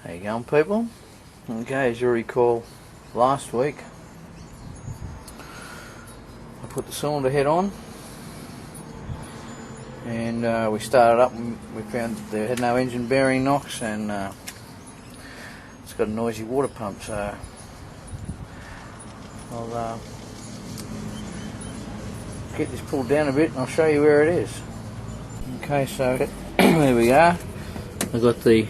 How you going, people? Okay, as you recall, last week I put the cylinder head on and we started up and we found that there had no engine bearing knocks and it's got a noisy water pump, so I'll get this pulled down a bit and I'll show you where it is. Okay, so there we are. I've got the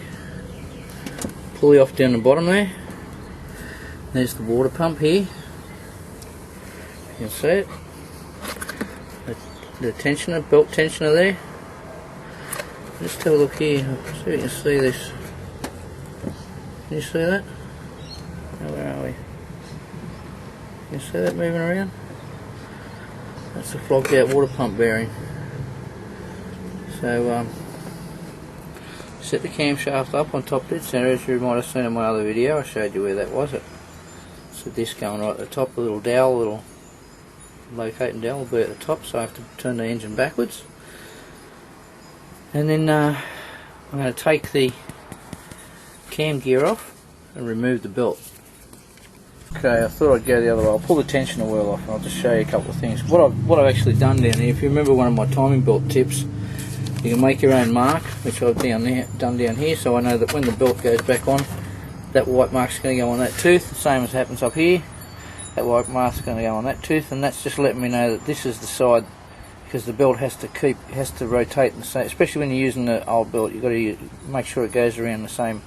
pulley off down the bottom there. There's the water pump here. You can see it. The tensioner, belt tensioner there. Just have a look here. See if you can see this. Can you see that? Oh, where are we? Can you see that moving around? That's the flogged out water pump bearing. So set the camshaft up on top of it. So as you might have seen in my other video, I showed you where that was. It's a disc going right at the top, a little dowel, a little locating dowel will be at the top, so I have to turn the engine backwards. And then I'm going to take the cam gear off and remove the belt. Okay, I thought I'd go the other way. I'll pull the tensioner wheel off and I'll just show you a couple of things. What I've actually done down here, if you remember one of my timing belt tips, you can make your own mark, which I've done down here, so I know that when the belt goes back on, that white mark's going to go on that tooth, the same as happens up here. That white mark's going to go on that tooth, and that's just letting me know that this is the side, because the belt has to rotate the same, especially when you're using the old belt. You've got to make sure it goes around the same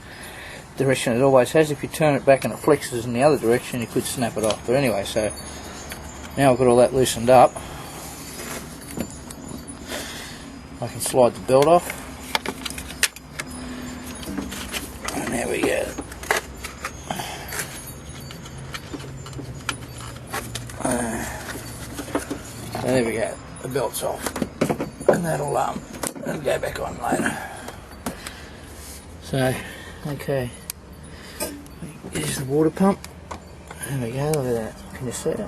direction it always has. If you turn it back and it flexes in the other direction, you could snap it off. But anyway, so now I've got all that loosened up, I can slide the belt off, and there we go. So there we go, the belt's off, and that'll go back on later. So, okay, here's the water pump. There we go, look at that. Can you see it?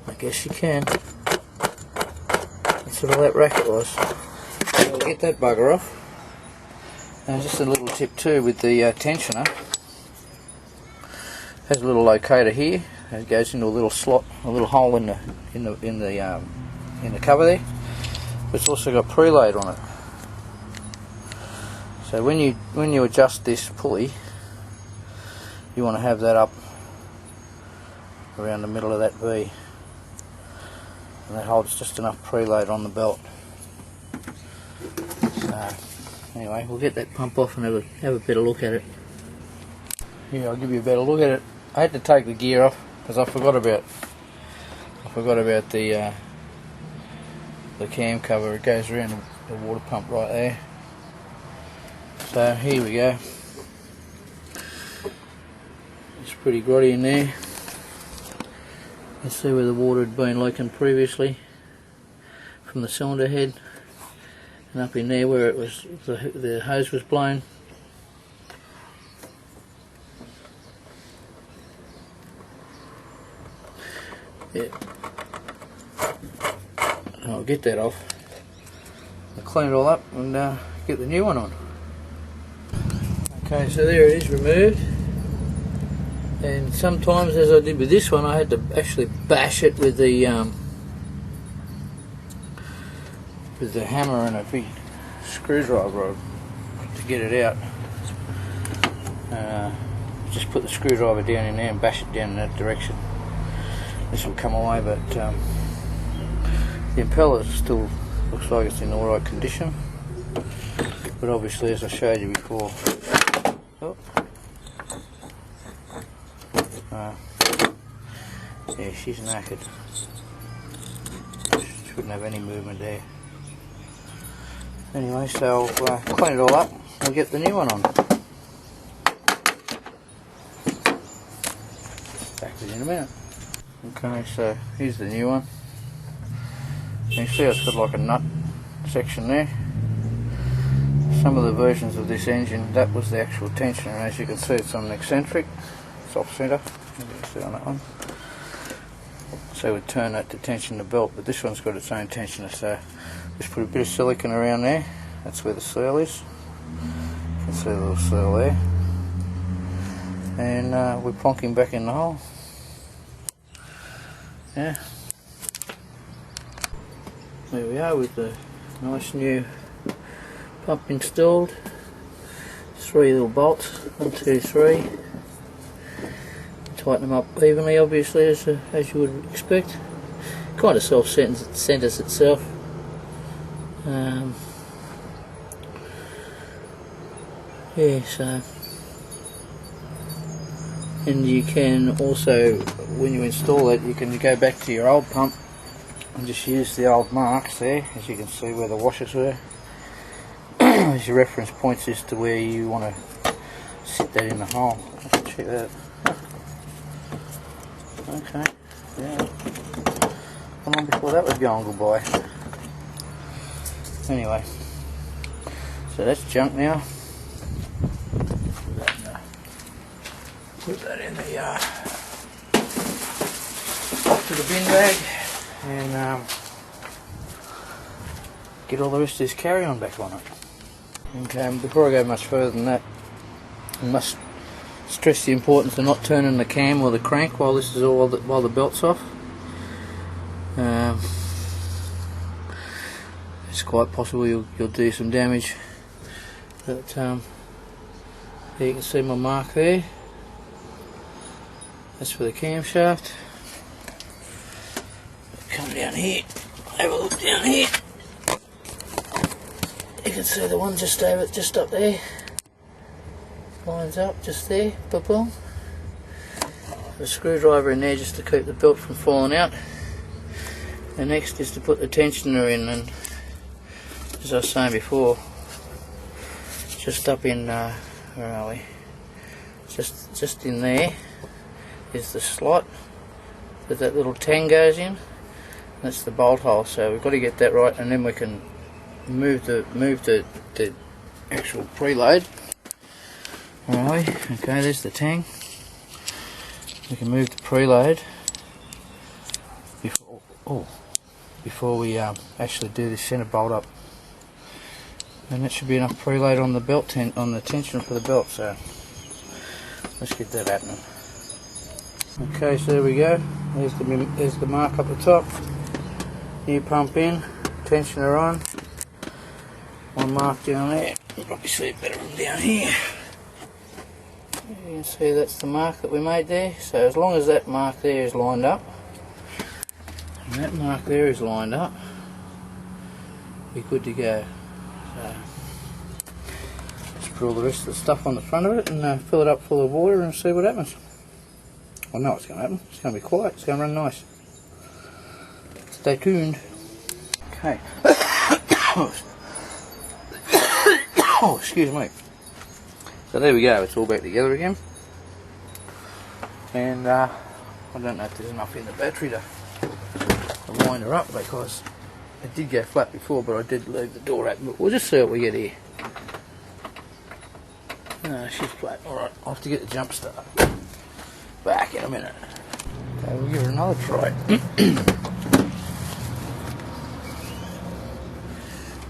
I guess you can. That's what all that racket was. So we'll get that bugger off. And just a little tip too with the tensioner. It has a little locator here. It goes into a little slot, a little hole in the cover there. But it's also got preload on it. So when you adjust this pulley, you want to have that up around the middle of that V. And that holds just enough preload on the belt. So anyway, we'll get that pump off and have a better look at it. Here, I'll give you a better look at it. I had to take the gear off because I forgot about the cam cover. It goes around the water pump right there. So here we go. It's pretty grotty in there. You can see where the water had been leaking previously from the cylinder head, and up in there where it was the hose was blown. Yeah. I'll get that off. I'll clean it all up and get the new one on. Okay, so there it is, removed. And sometimes, as I did with this one, I had to actually bash it with the hammer and a big screwdriver to get it out. Just put the screwdriver down in there and bash it down in that direction. This will come away, but the impeller still looks like it's in all right condition. But obviously, as I showed you before, yeah, she's knackered. Shouldn't have any movement there. Anyway, so I'll clean it all up and get the new one on. Back with you in a minute. Okay, so here's the new one. You can see it's got like a nut section there. Some of the versions of this engine, that was the actual tensioner, and as you can see it's on an eccentric. It's off centre. You can see on that one. So we'd turn that to tension the belt, but this one's got its own tensioner, so Just put a bit of silicone around there. That's where the seal is. You can see the little seal there. And we plonk him back in the hole. Yeah. There we are with the nice new pump installed. 3 little bolts, 1, 2, 3. Tighten them up evenly, obviously, as you would expect. Kind of self-centers itself. Yeah, so. And you can also, when you install it, you can go back to your old pump and just use the old marks there, as you can see where the washers were. As your reference points as to where you want to sit that in the hole. Let's check that. Okay, yeah. How long before that was going goodbye? Anyway, so that's junk now. Put that in the to the bin bag and get all the rest of this carry-on back on it. Okay, and before I go much further than that, I must stress the importance of not turning the cam or the crank while this is all while the belt's off. It's quite possible you'll do some damage. But there you can see my mark there. That's for the camshaft. Come down here, have a look down here. You can see the one just up there. Lines up just there, boom. A screwdriver in there just to keep the belt from falling out. The next is to put the tensioner in, and as I was saying before, just up in where are we? Just in there is the slot that little tang goes in. That's the bolt hole, so we've got to get that right, and then we can move the actual preload. Alright, okay, there's the we can move the preload before we actually do the centre bolt up, and that should be enough preload on the belt on the tension for the belt. So let's get that happening. Okay, so there we go. There's the mark up the top. New pump in, tensioner on. One mark down there. You can probably see it better from down here. You can see that's the mark that we made there. So as long as that mark there is lined up, and that mark there is lined up, we're good to go. So just put all the rest of the stuff on the front of it and fill it up full of water and see what happens. I know what's going to happen. It's going to be quiet. It's going to run nice. Stay tuned. Okay. Oh, excuse me. So there we go. It's all back together again. And I don't know if there's enough in the battery to wind her up, because it did go flat before, but I did leave the door open. But we'll just see what we get here. No, she's flat. Alright, I'll have to get the jump start. Back in a minute. Okay, we'll give her another try.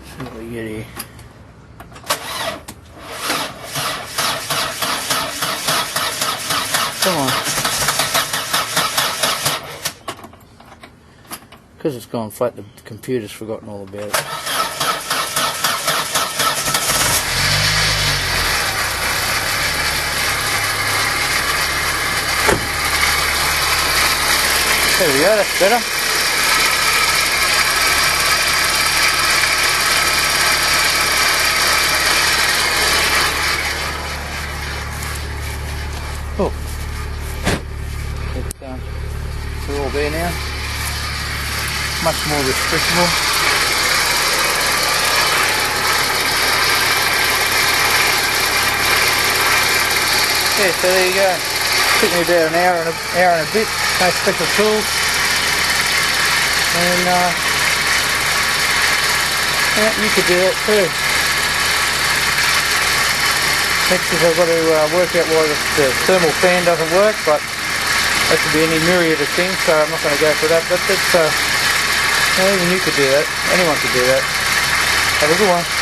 See what we get here. Come on. Because it's gone flat, the computer's forgotten all about it. There we go, that's better. Oh, we're all there now. Much more restrictable. Yeah, so there you go. Took me about an hour and a bit. No special tools. And yeah, you could do that too. Next is I've got to work out why the thermal fan doesn't work, but that could be any myriad of things, so I'm not going to go for that. But that's, even you could do that. Anyone could do that. Have a good one.